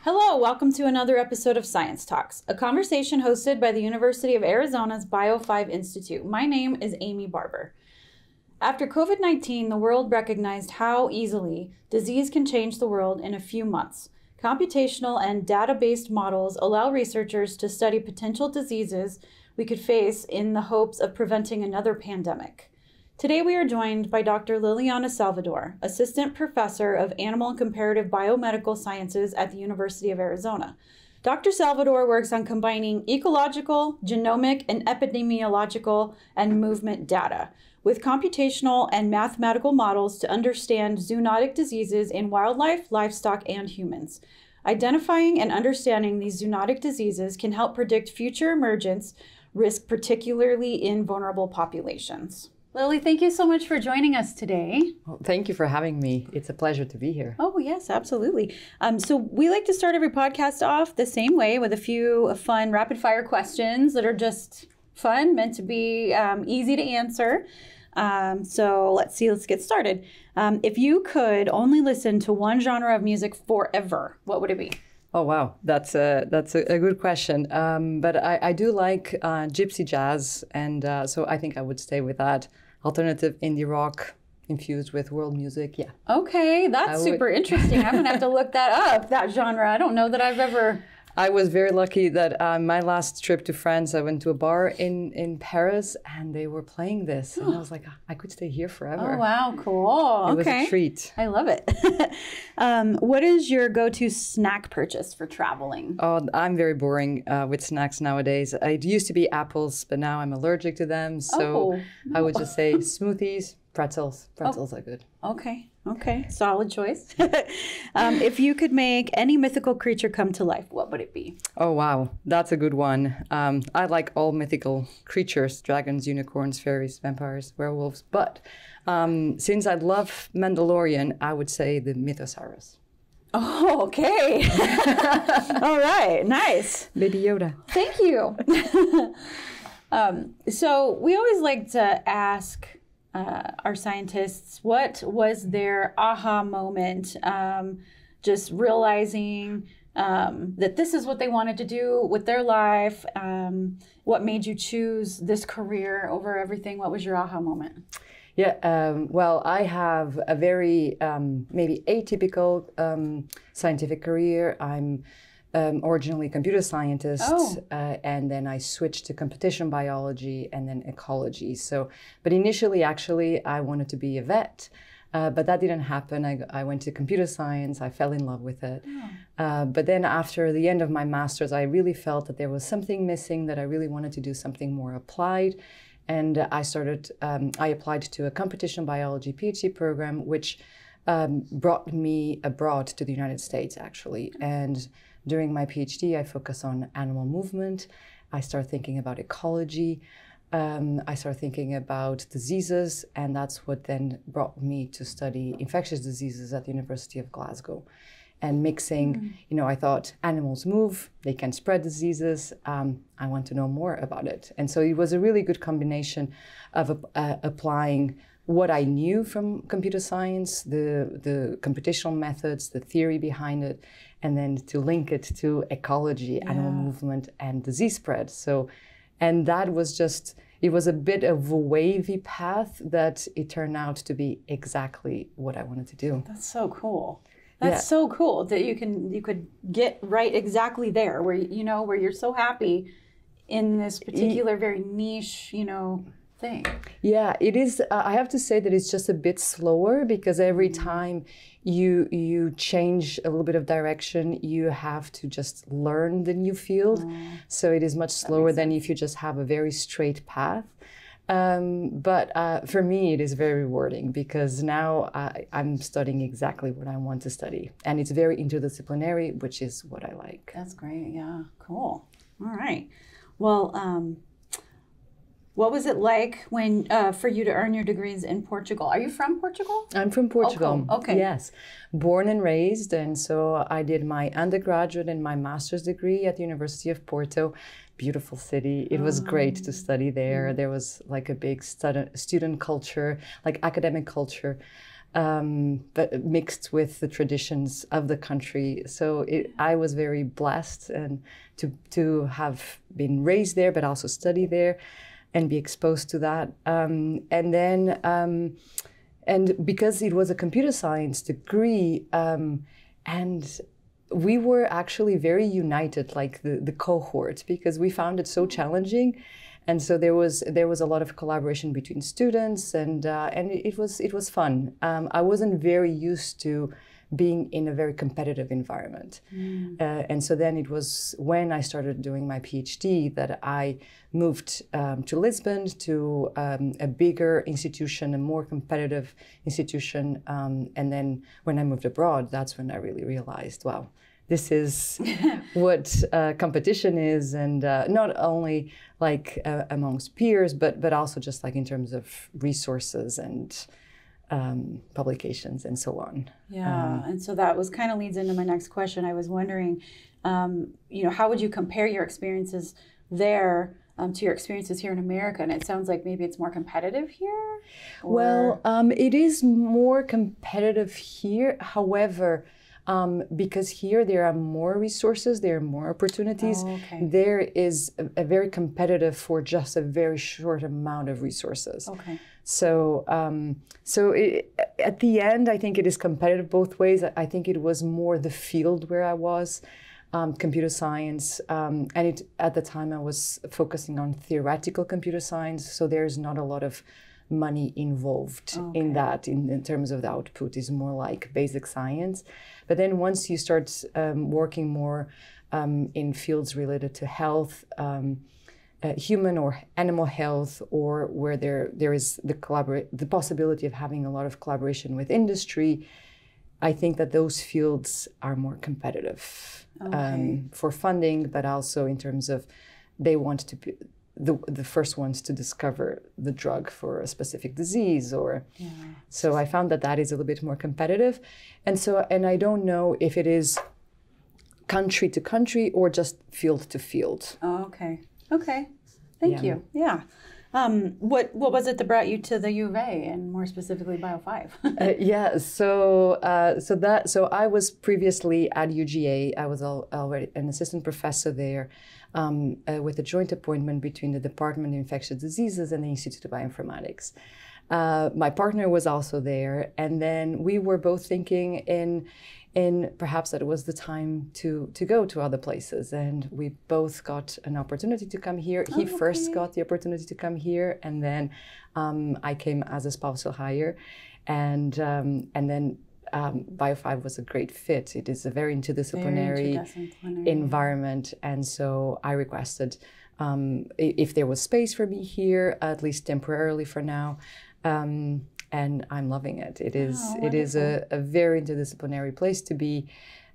Hello, welcome to another episode of Science Talks, a conversation hosted by the University of Arizona's Bio5 Institute. My name is Amy Barber. After COVID-19, the world recognized how easily disease can change the world in a few months. Computational and data-based models allow researchers to study potential diseases we could face in the hopes of preventing another pandemic. Today we are joined by Dr. Liliana Salvador, Assistant Professor of Animal and Comparative Biomedical Sciences at the University of Arizona. Dr. Salvador works on combining ecological, genomic, and epidemiological and movement data with computational and mathematical models to understand zoonotic diseases in wildlife, livestock, and humans. Identifying and understanding these zoonotic diseases can help predict future emergence risk, particularly in vulnerable populations. Lily, thank you so much for joining us today. Well, thank you for having me. It's a pleasure to be here. Oh, yes, absolutely. So we like to start every podcast off the same way with a few fun rapid fire questions that are just fun, meant to be easy to answer. So let's get started. If you could only listen to one genre of music forever, what would it be? Oh, wow. That's a good question. But I do like gypsy jazz. And so I think I would stay with that. Alternative indie rock infused with world music. Yeah. Okay. That's super interesting. I'm going to have to look that up, that genre. I don't know that I've ever... I was very lucky that my last trip to France, I went to a bar in Paris and they were playing this. And I was like, I could stay here forever. Oh, wow. Cool. It was a treat. I love it. What is your go-to snack purchase for traveling? Oh, I'm very boring with snacks nowadays. It used to be apples, but now I'm allergic to them. So I would just say smoothies, pretzels. Pretzels are good. Okay. Solid choice. If you could make any mythical creature come to life, what would it be? Oh, wow. That's a good one. I like all mythical creatures, dragons, unicorns, fairies, vampires, werewolves. But since I love Mandalorian, I would say the Mythosaurus. Oh, okay. All right. Nice. Baby Yoda. Thank you. So we always like to ask our scientists, what was their aha moment, just realizing that this is what they wanted to do with their life? What made you choose this career over everything? What was your aha moment? Yeah, well, I have a very maybe atypical scientific career. I'm originally a computer scientist, and then I switched to computational biology and then ecology. So, but initially, actually, I wanted to be a vet, but that didn't happen. I went to computer science. I fell in love with it. But then after the end of my master's, I really felt that there was something missing, that I really wanted to do something more applied. And I applied to a computational biology PhD program, which brought me abroad to the United States, actually. And during my PhD, I focus on animal movement. I start thinking about ecology. I start thinking about diseases, and that's what then brought me to study infectious diseases at the University of Glasgow. And mixing, I thought animals move, they can spread diseases. I want to know more about it. And so it was a really good combination of applying what I knew from computer science, the computational methods, the theory behind it, and then to link it to ecology, animal movement, and disease spread. So, and that was just, it was a bit of a wavy path that it turned out to be exactly what I wanted to do. That's so cool. That's so cool that you could get right exactly there where where you're so happy in this particular very niche, thing. Yeah, it is. I have to say that it's just a bit slower because every time you change a little bit of direction, you have to just learn the new field. So it is much slower than if you just have a very straight path. But for me, it is very rewarding because now I'm studying exactly what I want to study. And it's very interdisciplinary, which is what I like. That's great. Yeah, cool. All right. Well, what was it like when for you to earn your degrees in Portugal? Are you from Portugal? I'm from Portugal. Oh, cool. Okay. Yes. Born and raised. And so I did my undergraduate and my master's degree at the University of Porto. Beautiful city. It was great to study there. There was like a big student culture, like academic culture. but mixed with the traditions of the country. So I was very blessed and to have been raised there, but also study there and be exposed to that. And because it was a computer science degree, and we were actually very united, like the cohort, because we found it so challenging. And so there was a lot of collaboration between students, and it was fun. I wasn't very used to being in a very competitive environment, and so then it was when I started doing my PhD that I moved to Lisbon, to a bigger institution, a more competitive institution, and then when I moved abroad, that's when I really realized, wow, this is what competition is, and not only like amongst peers, but also just like in terms of resources and publications and so on. Yeah, and so that was kind of leads into my next question. I was wondering, how would you compare your experiences there to your experiences here in America? And it sounds like maybe it's more competitive here? Or... Well, it is more competitive here. However, because here there are more resources, there are more opportunities. Oh, okay. There is a very competitive for just a very short amount of resources. Okay. So, at the end, I think it is competitive both ways. I think it was more the field where I was, computer science, and at the time I was focusing on theoretical computer science. So there's not a lot of money involved in that in terms of the output. Is more like basic science. But then once you start working more in fields related to health, human or animal health, or where there is the possibility of having a lot of collaboration with industry, I think that those fields are more competitive for funding, but also in terms of they want to be the first ones to discover the drug for a specific disease, or so I found that is a little bit more competitive, and I don't know if it is country to country or just field to field. Oh, okay. Thank you. Yeah. What was it that brought you to the U of A, and more specifically Bio 5? So I was previously at UGA. I was already an assistant professor there, with a joint appointment between the Department of Infectious Diseases and the Institute of Bioinformatics. My partner was also there, and then we were both thinking in perhaps that it was the time to go to other places, and we both got an opportunity to come here. He first got the opportunity to come here, and then I came as a spousal hire, and then Bio 5 was a great fit. It is a very interdisciplinary environment, and so I requested if there was space for me here, at least temporarily for now. And I'm loving it. It is a very interdisciplinary place to be,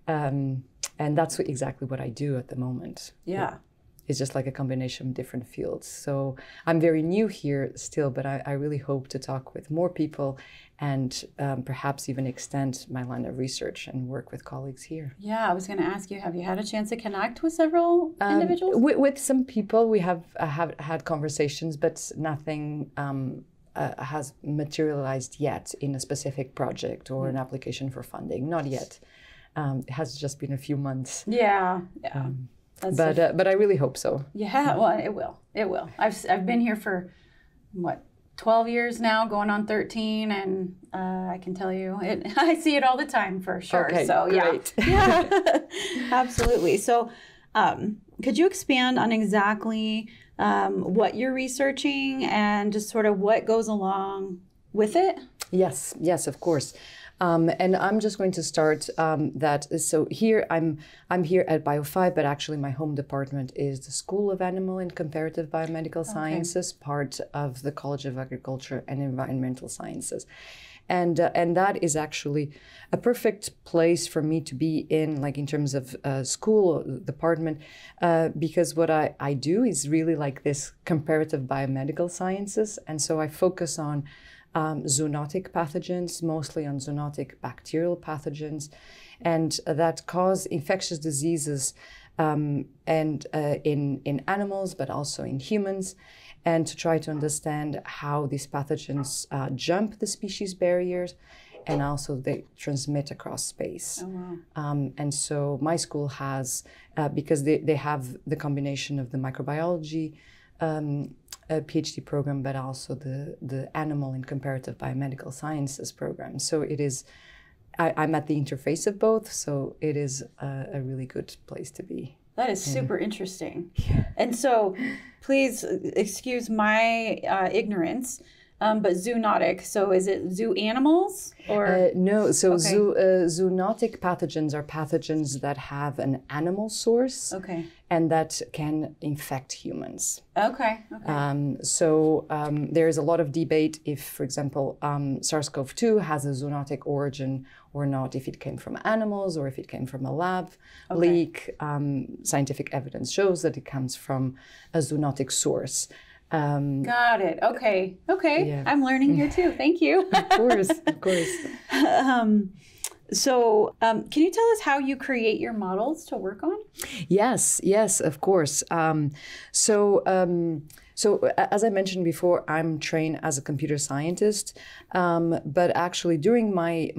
and that's exactly what I do at the moment. Yeah. It's just like a combination of different fields. So I'm very new here still, but I really hope to talk with more people and perhaps even extend my line of research and work with colleagues here. Yeah, I was going to ask you, have you had a chance to connect with several individuals? With some people, we have had conversations, but nothing has materialized yet in a specific project or an application for funding. Not yet. It has just been a few months. Yeah. But I really hope so. Yeah, well, it will. It will. I've been here for 12 years now, going on 13, and I can tell you, I see it all the time for sure. Okay, so great. Yeah, absolutely. So, could you expand on exactly what you're researching and just sort of what goes along with it? Yes, of course. And I'm just going to start that. So here I'm here at Bio 5, but actually my home department is the School of Animal and Comparative Biomedical Sciences, part of the College of Agriculture and Environmental Sciences. And that is actually a perfect place for me to be in, like in terms of school department, because what I do is really like this comparative biomedical sciences. And so I focus on zoonotic pathogens, mostly on zoonotic bacterial pathogens, and that cause infectious diseases and in animals, but also in humans, and to try to understand how these pathogens jump the species barriers and also they transmit across space. Oh, wow. And so my school has, because they have the combination of the microbiology a PhD program, but also the animal and comparative biomedical sciences program. So it is, I'm at the interface of both, so it is a really good place to be. That is super interesting. Yeah. And so please excuse my ignorance, but zoonotic, so is it zoo animals or? No, so okay. Zoonotic pathogens are pathogens that have an animal source, okay, and that can infect humans. Okay. So there is a lot of debate if, for example, SARS-CoV-2 has a zoonotic origin or not, if it came from animals or if it came from a lab leak. Scientific evidence shows that it comes from a zoonotic source. Got it. Okay. Yeah. I'm learning here too. Thank you. Of course. So, can you tell us how you create your models to work on? Yes, of course. So as I mentioned before, I'm trained as a computer scientist, but actually during my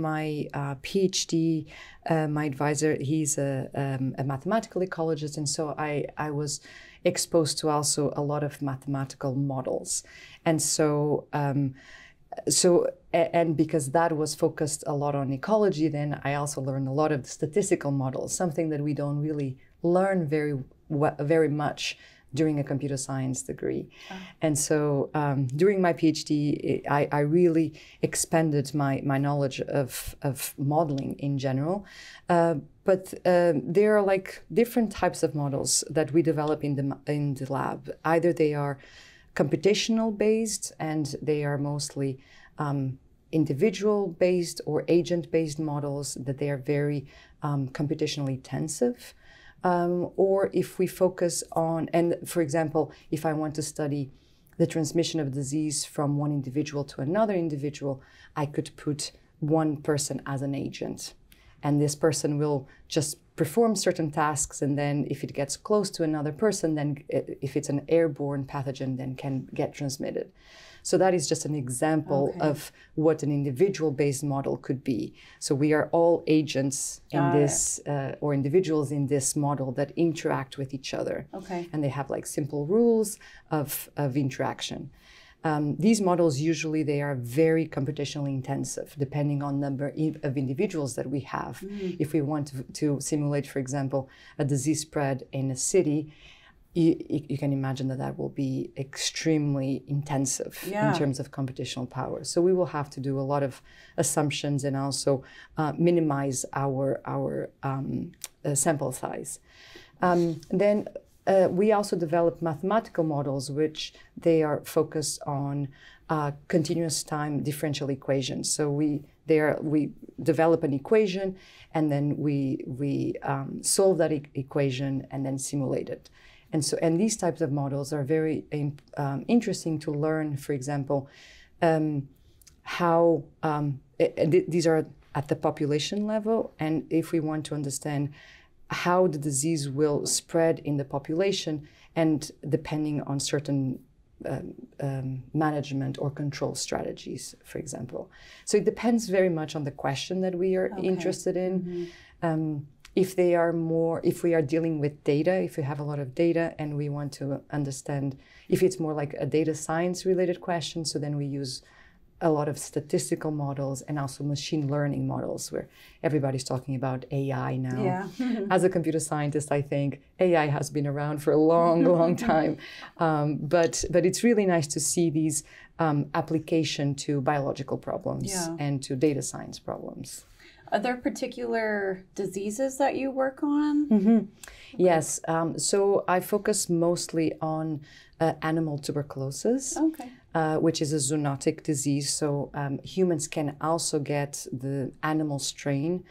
PhD, my advisor, he's a mathematical ecologist, and so I was exposed to also a lot of mathematical models, and so and because that was focused a lot on ecology, then I also learned a lot of the statistical models, something that we don't really learn very much during a computer science degree. And so during my PhD, I really expanded my knowledge of modeling in general. But there are like different types of models that we develop in the lab. Either they are computational based, and they are mostly individual based or agent based models, that they are very computationally intensive. Or if we focus on, and for example, if I want to study the transmission of disease from one individual to another individual, I could put one person as an agent. And this person will just perform certain tasks, and then if it gets close to another person, then if it's an airborne pathogen, then can get transmitted. So that is just an example of what an individual-based model could be. So we are all agents in this, or individuals in this model that interact with each other. And they have like simple rules of interaction. These models, usually they are very computationally intensive, depending on number of individuals that we have. If we want to simulate, for example, a disease spread in a city, you can imagine that will be extremely intensive in terms of computational power. So we will have to do a lot of assumptions and also minimize our sample size. Then we also develop mathematical models, which they are focused on continuous time differential equations. So we develop an equation, and then we solve that equation and then simulate it. And these types of models are very interesting to learn. For example, how these are at the population level, and if we want to understand how the disease will spread in the population, and depending on certain management or control strategies, for example. So it depends very much on the question that we are interested in. If we are dealing with data, if we have a lot of data and we want to understand, if it's more like a data science related question, so then we use a lot of statistical models and also machine learning models, where everybody's talking about AI now. As a computer scientist, I think AI has been around for a long time. But it's really nice to see these application to biological problems and to data science problems. Are there particular diseases that you work on? Yes. So I focus mostly on animal tuberculosis, which is a zoonotic disease. So humans can also get the animal strain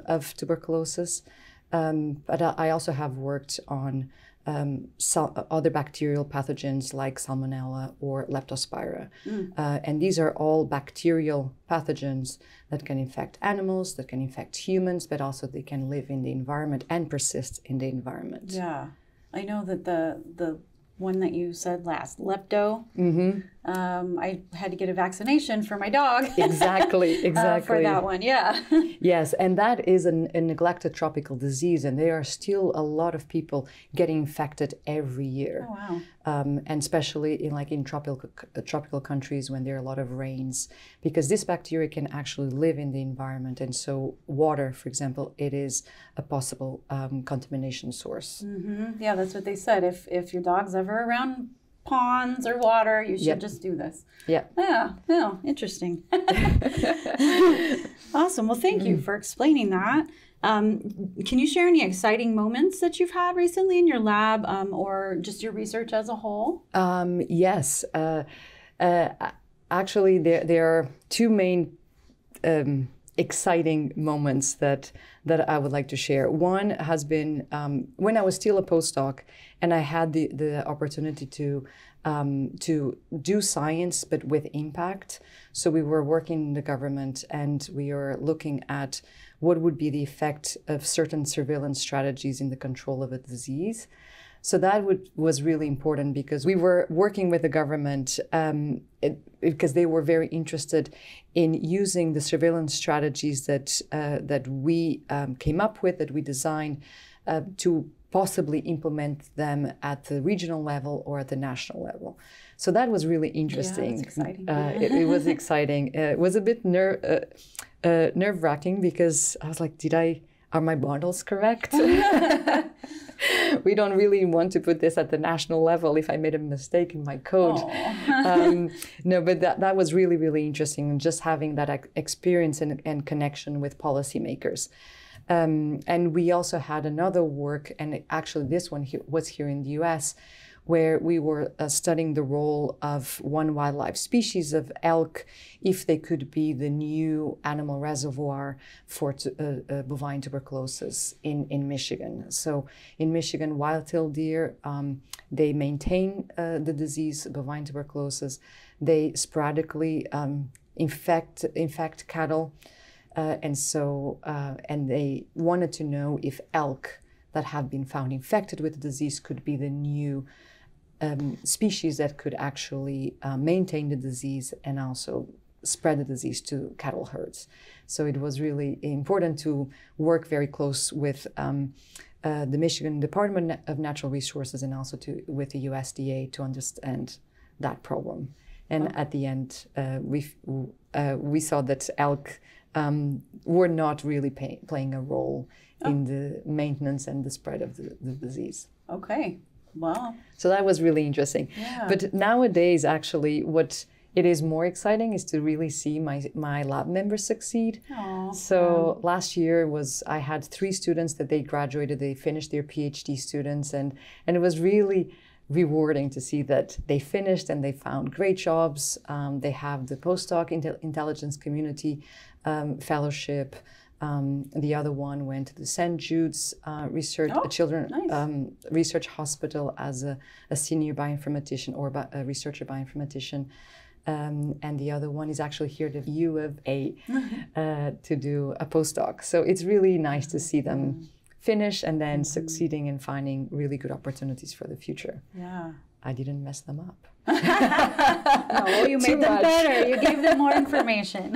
of tuberculosis. But I also have worked on other bacterial pathogens like Salmonella or Leptospira. And these are all bacterial pathogens that can infect animals, that can infect humans, but also they can live in the environment and persist in the environment. Yeah, I know that the one that you said last, lepto. I had to get a vaccination for my dog. Exactly. For that one, yeah. Yes, and that is a neglected tropical disease, and there are still a lot of people getting infected every year. Oh, wow. And especially in tropical countries when there are a lot of rains, because this bacteria can actually live in the environment, and so water, for example, it is a possible contamination source. Yeah, that's what they said. If your dog's ever around ponds or water, you should just do this. Yeah, interesting. Awesome. Well, thank you for explaining that. Can you share any exciting moments that you've had recently in your lab, or just your research as a whole? Yes. Actually, there are two main exciting moments that I would like to share. One has been when I was still a postdoc, and I had the opportunity to do science, but with impact. So we were working in the government, and we were looking at what would be the effect of certain surveillance strategies in the control of a disease. So that was really important, because we were working with the government because they were very interested in using the surveillance strategies that we came up with, that we designed, to possibly implement them at the regional level or at the national level. So that was really interesting. Yeah, that's exciting. It was exciting. It was a bit nerve-wracking, because I was like, are my models correct? We don't really want to put this at the national level if I made a mistake in my code. No, but that was really, really interesting, and just having that experience and connection with policymakers. And we also had another work, and actually this one was here in the US, where we were studying the role of one wildlife species of elk, if they could be the new animal reservoir for bovine tuberculosis in Michigan. So in Michigan, wild-tailed deer, they maintain the disease, bovine tuberculosis. They sporadically infect cattle. And they wanted to know if elk that have been found infected with the disease could be the new species that could actually maintain the disease and also spread the disease to cattle herds. So it was really important to work very close with the Michigan Department of Natural Resources, and also with the USDA, to understand that problem. And at the end, we saw that elk were not really playing a role in the maintenance and the spread of the disease. Okay. Wow. So that was really interesting. Yeah. But nowadays, actually, what it is more exciting is to really see my lab members succeed. Aww, so last year I had 3 students that they graduated, they finished their PhD students, and it was really rewarding to see that they finished and they found great jobs. They have the postdoc intelligence community fellowship. The other one went to the St. Jude's research hospital as a senior bioinformatician or a researcher bioinformatician. And the other one is actually here at U of A to do a postdoc. So it's really nice to see them finish and then succeeding and finding really good opportunities for the future. Yeah. I didn't mess them up. No, you made them better. You gave them more information.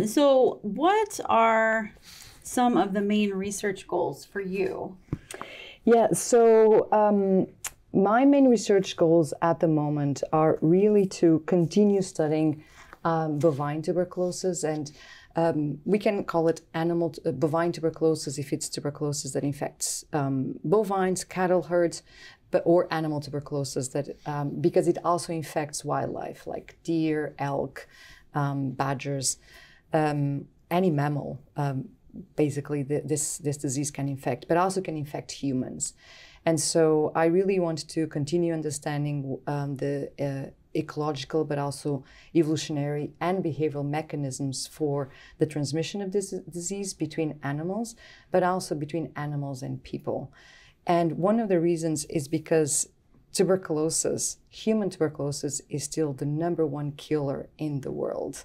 So what are some of the main research goals for you? Yeah, so my main research goals at the moment are really to continue studying bovine tuberculosis, and we can call it bovine tuberculosis if it's tuberculosis that infects bovines, cattle herds, or animal tuberculosis that because it also infects wildlife like deer, elk, badgers, any mammal. Basically, this disease can infect, but also can infect humans. And so I really want to continue understanding the ecological, but also evolutionary and behavioral mechanisms for the transmission of this disease between animals, but also between animals and people. And one of the reasons is because tuberculosis, human tuberculosis, is still the #1 killer in the world.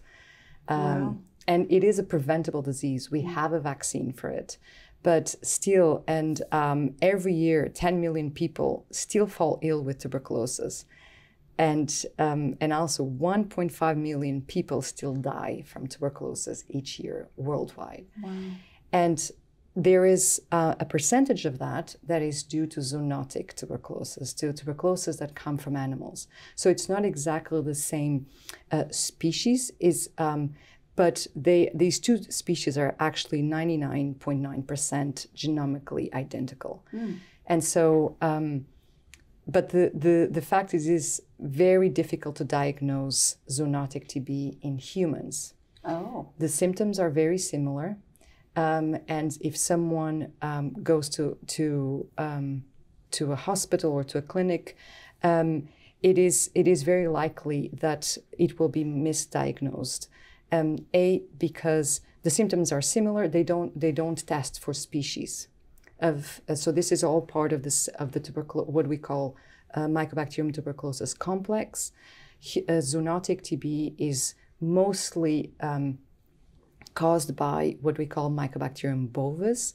Wow. And it is a preventable disease. We have a vaccine for it. but still, and every year, 10 million people still fall ill with tuberculosis. And also 1.5 million people still die from tuberculosis each year worldwide. Wow. And there is a percentage of that is due to zoonotic tuberculosis, to tuberculosis that come from animals. So it's not exactly the same species, but these two species are actually 99.9% genomically identical. And so, but the fact is, it's very difficult to diagnose zoonotic TB in humans. Oh. The symptoms are very similar. And if someone goes to a hospital or to a clinic, it is very likely that it will be misdiagnosed. Because the symptoms are similar, they don't test for species of. So this is all part of what we call Mycobacterium tuberculosis complex. Zoonotic TB is mostly caused by what we call Mycobacterium bovis,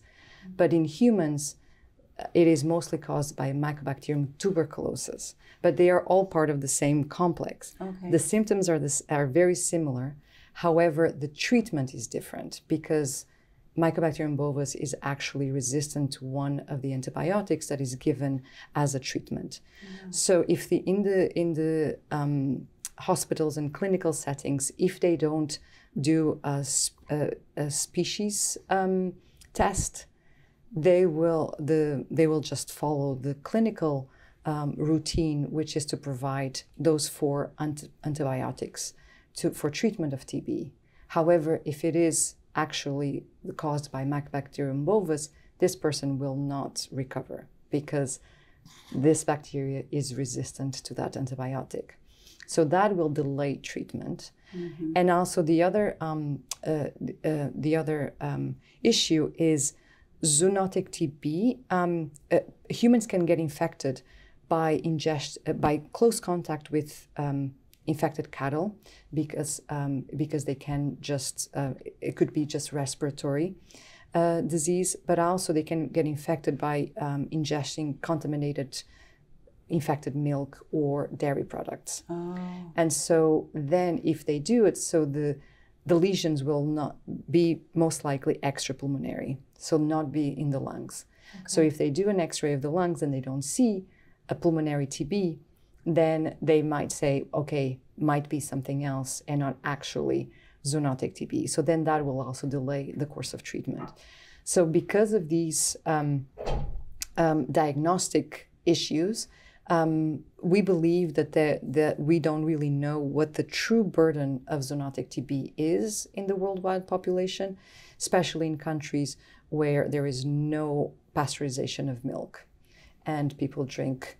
but in humans, it is mostly caused by Mycobacterium tuberculosis. But they are all part of the same complex. Okay. The symptoms are very similar. However, the treatment is different because Mycobacterium bovis is actually resistant to one of the antibiotics that is given as a treatment. Yeah. So if in the hospitals and clinical settings, if they don't do a species test, they will just follow the clinical routine, which is to provide those 4 antibiotics for treatment of TB. However, if it is actually caused by Mycobacterium bovis, this person will not recover because this bacteria is resistant to that antibiotic. So that will delay treatment. Mm-hmm. And also the other issue is zoonotic TB. Humans can get infected by close contact with infected cattle because they can just it could be just respiratory disease, but also they can get infected by ingesting contaminated infected milk or dairy products. Oh. And so then if they do it, so the lesions will not be most likely extrapulmonary, so not be in the lungs. Okay. So if they do an x-ray of the lungs and they don't see a pulmonary TB, then they might say, okay, might be something else and not actually zoonotic TB. So then that will also delay the course of treatment. So because of these diagnostic issues, we believe that we don't really know what the true burden of zoonotic TB is in the worldwide population, especially in countries where there is no pasteurization of milk and people drink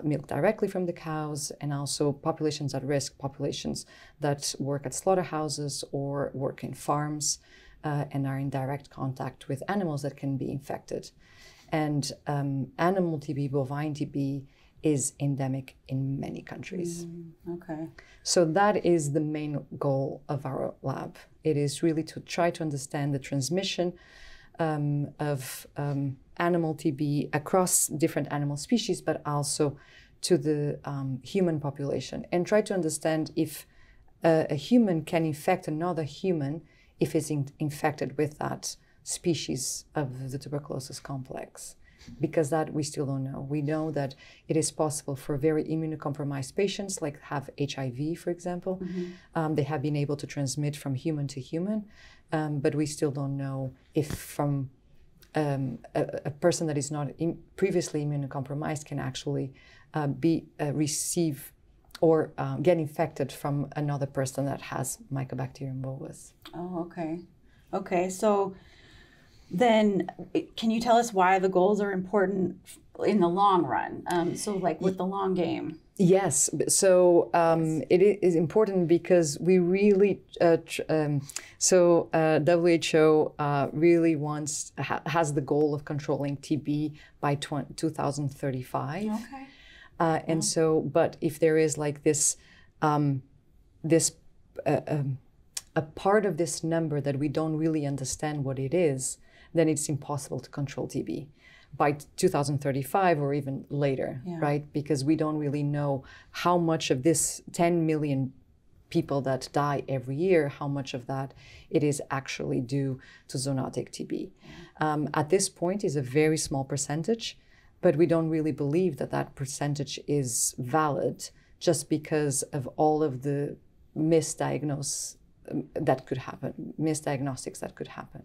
milk directly from the cows, and also populations at risk, populations that work at slaughterhouses or work in farms and are in direct contact with animals that can be infected. And animal TB, bovine TB, is endemic in many countries. Okay. So that is the main goal of our lab. It is really to try to understand the transmission of animal TB across different animal species, but also to the human population, and try to understand if a human can infect another human if it's infected with that species of the tuberculosis complex. Because that we still don't know. We know that it is possible for very immunocompromised patients, like have HIV, for example. Mm-hmm. They have been able to transmit from human to human, but we still don't know if from a person that is not previously immunocompromised can actually receive or get infected from another person that has Mycobacterium bovis. Oh, okay. Okay, so then can you tell us why the goals are important in the long run? So like with the long game. Yes. So it is important because we really, WHO really has the goal of controlling TB by 2035. Okay. And so, but if there is like this, a part of this number that we don't really understand what it is, then it's impossible to control TB by 2035 or even later, right? Because we don't really know how much of this 10 million people that die every year, how much of that it is actually due to zoonotic TB. At this point is a very small percentage, but we don't really believe that that percentage is valid just because of all of the misdiagnostics that could happen.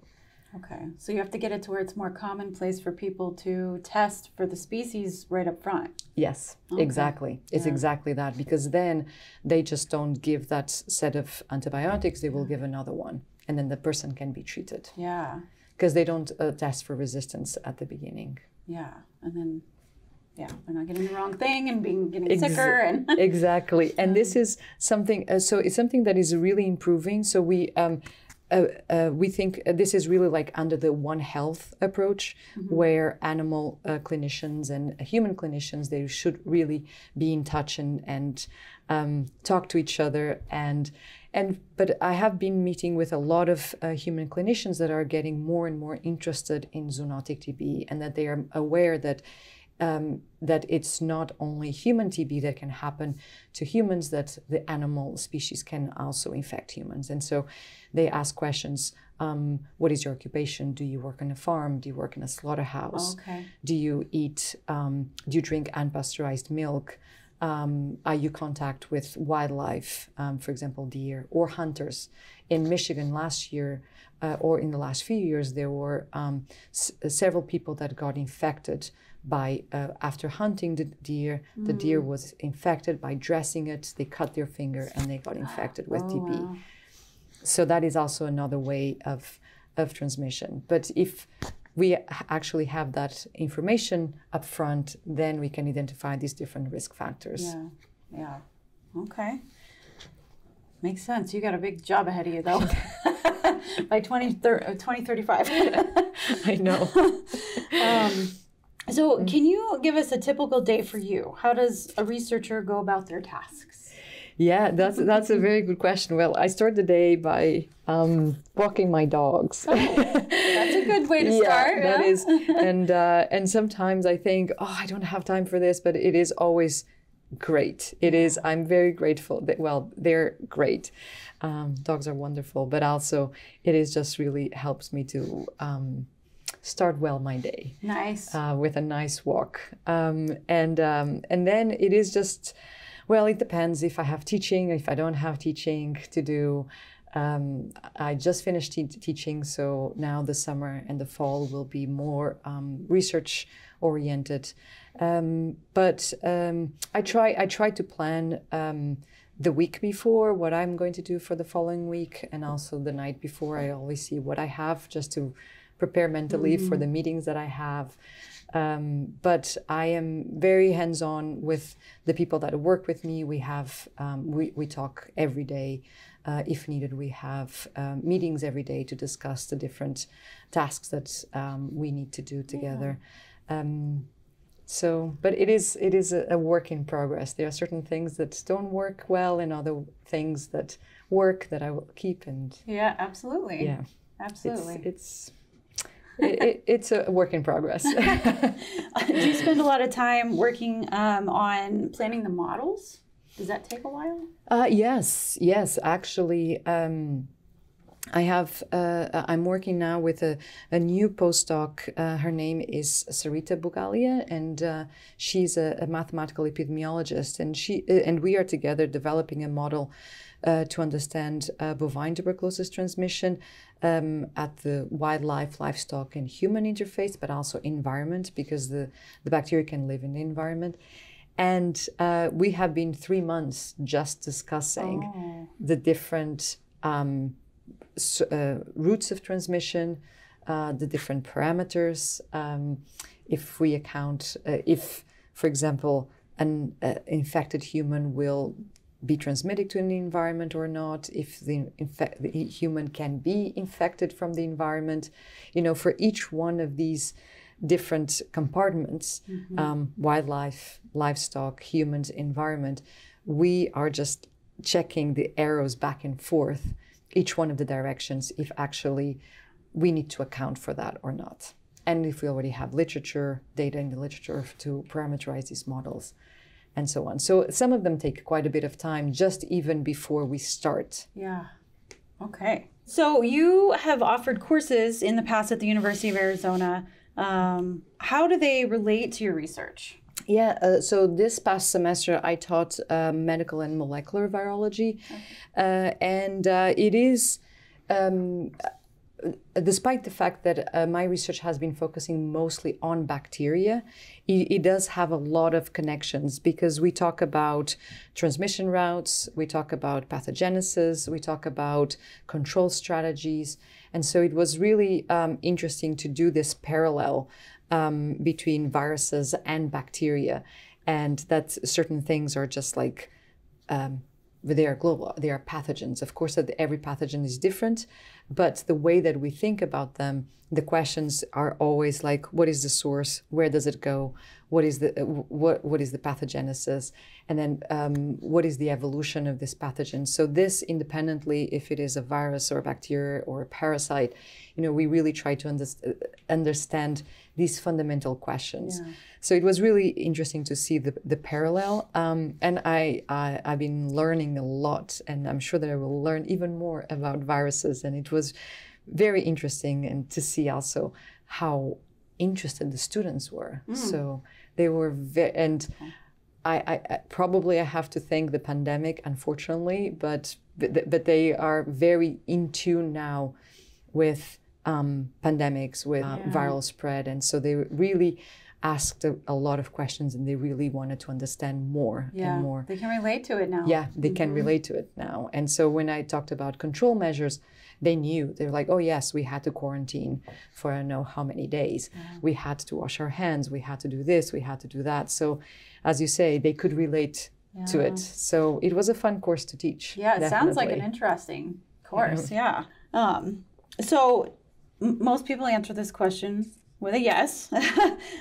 Okay, so you have to get it to where it's more commonplace for people to test for the species right up front. Yes, exactly. It's exactly that, because then they just don't give that set of antibiotics, they will give another one, and then the person can be treated. Yeah. Because they don't test for resistance at the beginning. Yeah, and then they're not getting the wrong thing and getting sicker. And exactly, and this is something, so it's something that is really improving. So we think this is really like under the One Health approach, where animal clinicians and human clinicians, they should really be in touch and talk to each other. But I have been meeting with a lot of human clinicians that are getting more and more interested in zoonotic TB, and that they are aware that it's not only human TB that can happen to humans, that the animal species can also infect humans. And so they ask questions, what is your occupation? Do you work on a farm? Do you work in a slaughterhouse? Okay. Do you drink unpasteurized milk? Are you in contact with wildlife, for example, deer or hunters? In Michigan last year, or in the last few years, there were several people that got infected by after hunting the deer. The deer was infected by dressing it. They cut their finger and they got infected with TB. Wow. So that is also another way of transmission. But if we actually have that information up front, then we can identify these different risk factors. Yeah. Okay. Makes sense. You got a big job ahead of you, though. By 2035. I know. So can you give us a typical day for you? How does a researcher go about their tasks? Yeah, that's a very good question. Well, I start the day by walking my dogs. Oh, that's a good way to start. That is. And sometimes I think, I don't have time for this, but it is always great. It is. I'm very grateful that, they're great. Dogs are wonderful, but also it is just really helps me to start well my day. Nice. With a nice walk. And then it is just, it depends if I have teaching, if I don't have teaching to do. I just finished teaching, so now the summer and the fall will be more research oriented. But I try to plan the week before what I'm going to do for the following week, and also the night before. I always see what I have just to prepare mentally for the meetings that I have. But I am very hands-on with the people that work with me. We have we talk every day. If needed, we have meetings every day to discuss the different tasks that we need to do together. But it is a work in progress. There are certain things that don't work well, and other things that work that I will keep. And yeah, absolutely. Yeah, absolutely. It's a work in progress. Do you spend a lot of time working on planning the models? Does that take a while? Yes. Actually, I have. I'm working now with a new postdoc. Her name is Sarita Bugalia, and she's a mathematical epidemiologist. And we are together developing a model to understand bovine tuberculosis transmission at the wildlife, livestock, and human interface, but also environment, because the bacteria can live in the environment. And we have been 3 months just discussing the different routes of transmission, the different parameters. If we account, if, for example, an infected human will be transmitted to an environment or not, if the human can be infected from the environment. For each one of these different compartments, wildlife, livestock, humans, environment, we are just checking the arrows back and forth, each one of the directions, if actually we need to account for that or not. And if we already have literature, data in the literature to parameterize these models and so on. So some of them take quite a bit of time just even before we start. Yeah. Okay. So you have offered courses in the past at the University of Arizona. How do they relate to your research? Yeah, so this past semester I taught medical and molecular virology. Okay. And it is, despite the fact that my research has been focusing mostly on bacteria, it does have a lot of connections because we talk about transmission routes, we talk about pathogenesis, we talk about control strategies. And so it was really interesting to do this parallel between viruses and bacteria, and that certain things are just like, they are global, they are pathogens. Of course, that every pathogen is different, but the way that we think about them, the questions are always like, what is the source? Where does it go? What is the pathogenesis? And then what is the evolution of this pathogen? So this independently, if it is a virus or a bacteria or a parasite, we really try to understand these fundamental questions. Yeah. So it was really interesting to see the parallel. And I've been learning a lot, and I'm sure that I will learn even more about viruses. And it was very interesting, and to see also how interested the students were. So they were I probably have to thank the pandemic, unfortunately, but they are very in tune now with pandemics, with viral spread, and so they really asked a lot of questions, and they really wanted to understand more and more. They can relate to it now. Yeah, they can relate to it now. And so when I talked about control measures, they knew. They were like, oh yes, we had to quarantine for I don't know how many days. Yeah. We had to wash our hands. We had to do this. We had to do that. So as you say, they could relate to it. So it was a fun course to teach. Yeah, it sounds like an interesting course. Yeah. So most people answer this question with a yes,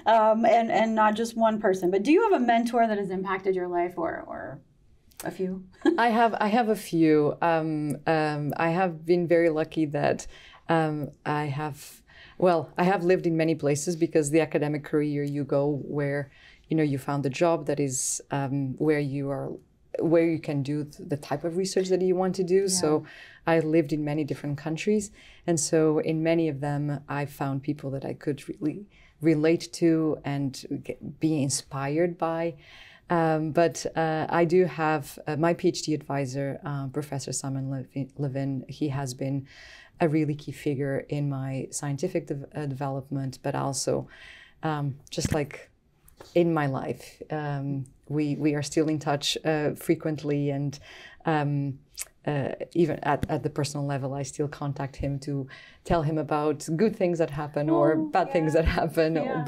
and not just one person. But do you have a mentor that has impacted your life, or a few? I have a few. I have been very lucky that I have lived in many places, because the academic career, you go where you found a job that is where you can do the type of research that you want to do. Yeah. So I lived in many different countries. And so in many of them, I found people that I could really relate to and be inspired by. But I do have my PhD advisor, Professor Simon Levin. He has been a really key figure in my scientific development, but also just like in my life. We are still in touch frequently, and even at the personal level, I still contact him to tell him about good things that happen or bad things that happen. Yeah.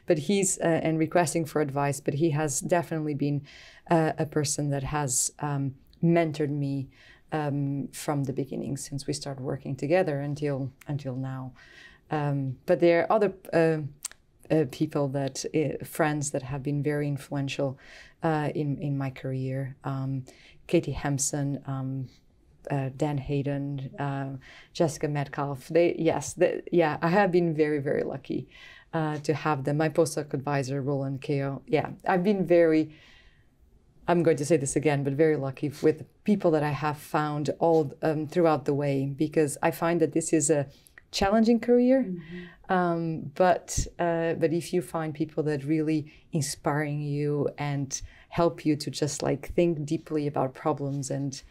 But he's and requesting for advice. But he has definitely been a person that has mentored me from the beginning, since we started working together until now. But there are other people friends that have been very influential in my career. Katie Hempson, Dan Hayden, Jessica Metcalf. I have been very, very lucky to have them. My postdoc advisor, Roland Keo. Yeah, I've been I'm going to say this again, but very lucky with people that I have found all throughout the way, because I find that this is a challenging career. Mm-hmm. But if you find people that really inspiring you and help you to just like think deeply about problems, and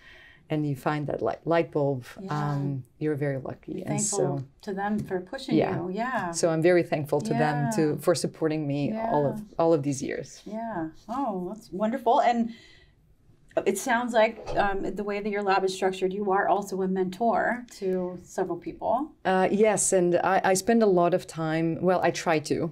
you find that light bulb, you're very lucky. Thankful to them for pushing you. Yeah. So I'm very thankful to them for supporting me all of these years. Yeah. Oh, that's wonderful. And it sounds like the way that your lab is structured, you are also a mentor to several people. Yes, and I spend a lot of time, well, I try to,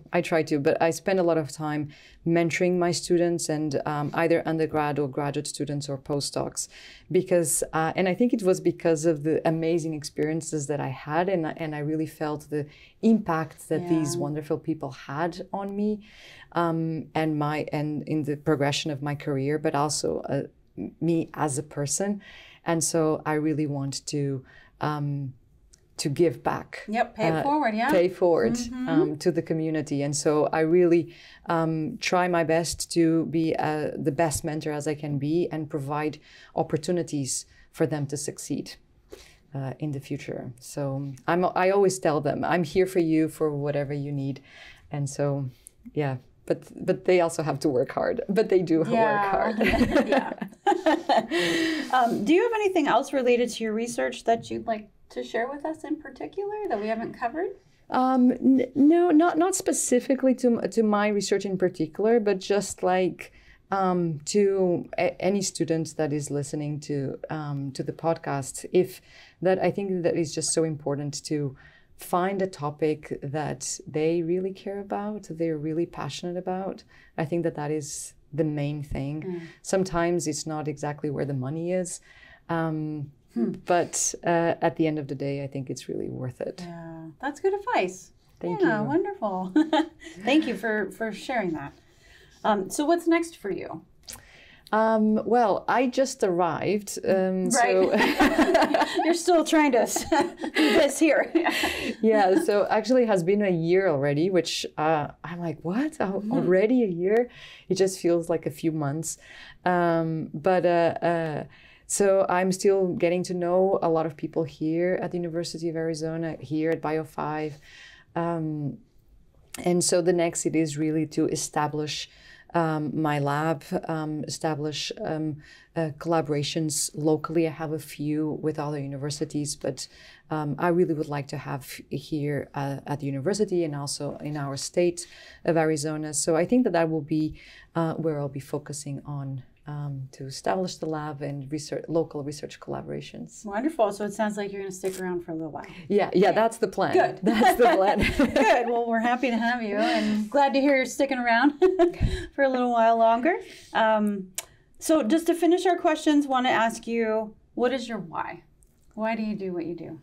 but I spend a lot of time mentoring my students, and either undergrad or graduate students or postdocs, because, and I think it was because of the amazing experiences that I had, and I really felt the impact that these wonderful people had on me, and in the progression of my career, but also me as a person. And so I really want to to give back. Yep, pay it forward, yeah. Pay forward to the community. And so I really try my best to be the best mentor as I can be and provide opportunities for them to succeed in the future. So I always tell them, I'm here for you for whatever you need. And so, yeah. But they also have to work hard. But they do work hard. Yeah. Do you have anything else related to your research that you'd like to share with us in particular that we haven't covered? No, not specifically to my research in particular, but just like to any student that is listening to the podcast. I think that is just so important to find a topic that they really care about, they're really passionate about. I think that is the main thing. Sometimes it's not exactly where the money is, but at the end of the day, I think it's really worth it. Yeah, that's good advice. Thank you. Yeah, wonderful. Thank you for sharing that. So what's next for you? Well, I just arrived, right. so you're still trying to do this here. Yeah, so actually it has been a year already, which I'm like, what? Already a year? It just feels like a few months. So I'm still getting to know a lot of people here at the University of Arizona, here at Bio5. And so the next it is really to establish my lab, establish collaborations locally. I have a few with other universities, but I really would like to have here at the university and also in our state of Arizona. So I think that will be where I'll be focusing on to establish the lab and local research collaborations. Wonderful. So it sounds like you're going to stick around for a little while. Yeah, okay. That's the plan. Good. That's the plan. Good. Well, we're happy to have you and glad to hear you're sticking around for a little while longer. So just to finish our questions, want to ask you, what is your why? Why do you do what you do?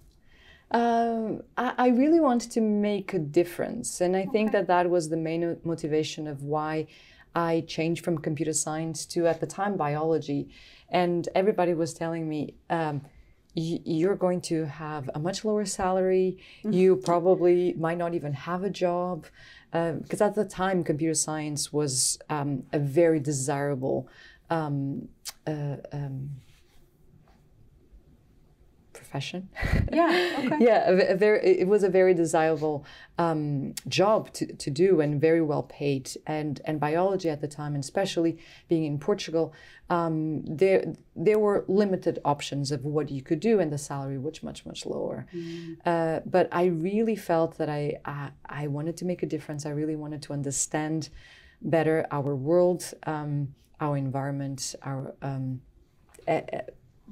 I really want to make a difference. And I think that was the main motivation of why I changed from computer science to, at the time, biology. And everybody was telling me, you're going to have a much lower salary. You probably might not even have a job. Because at the time, computer science was a very desirable profession. Yeah, okay. Yeah, it was a very desirable job to do and very well paid. And biology at the time, and especially being in Portugal, there were limited options of what you could do, and the salary was much lower. But I really felt that I wanted to make a difference. I really wanted to understand better our world, our environment, our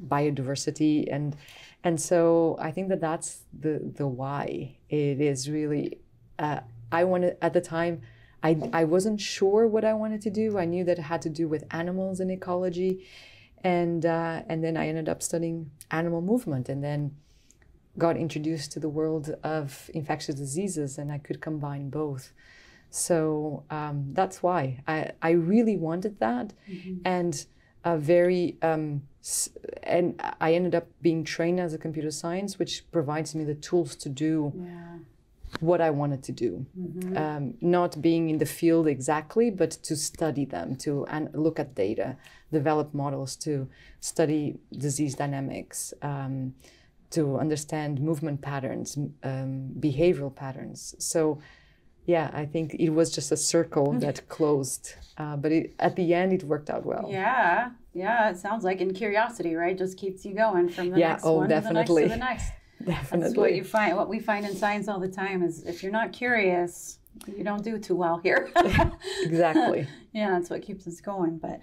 biodiversity, and so I think that's the why. It is really I wanted at the time. I wasn't sure what I wanted to do. I knew that it had to do with animals and ecology, and then I ended up studying animal movement, and then got introduced to the world of infectious diseases, and I could combine both. So that's why I really wanted that, and and I ended up being trained as a computer science, which provides me the tools to do what I wanted to do. Not being in the field exactly, but to study them, to look at data, develop models, to study disease dynamics, to understand movement patterns, behavioral patterns. So yeah, I think it was just a circle that closed, but at the end it worked out well. Yeah, it sounds like, and curiosity, right, just keeps you going from the next one definitely. to the next. Definitely. That's what you find. What we find in science all the time is if you're not curious, you don't do too well here. Exactly. Yeah, that's what keeps us going. But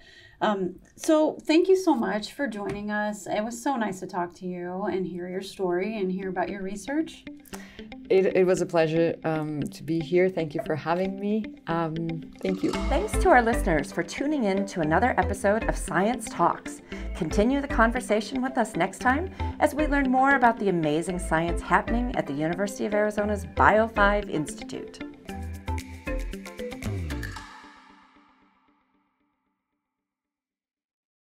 so thank you so much for joining us. It was so nice to talk to you and hear your story and hear about your research. It was a pleasure to be here. Thank you for having me. Thank you. Thanks to our listeners for tuning in to another episode of Science Talks. Continue the conversation with us next time as we learn more about the amazing science happening at the University of Arizona's Bio5 Institute.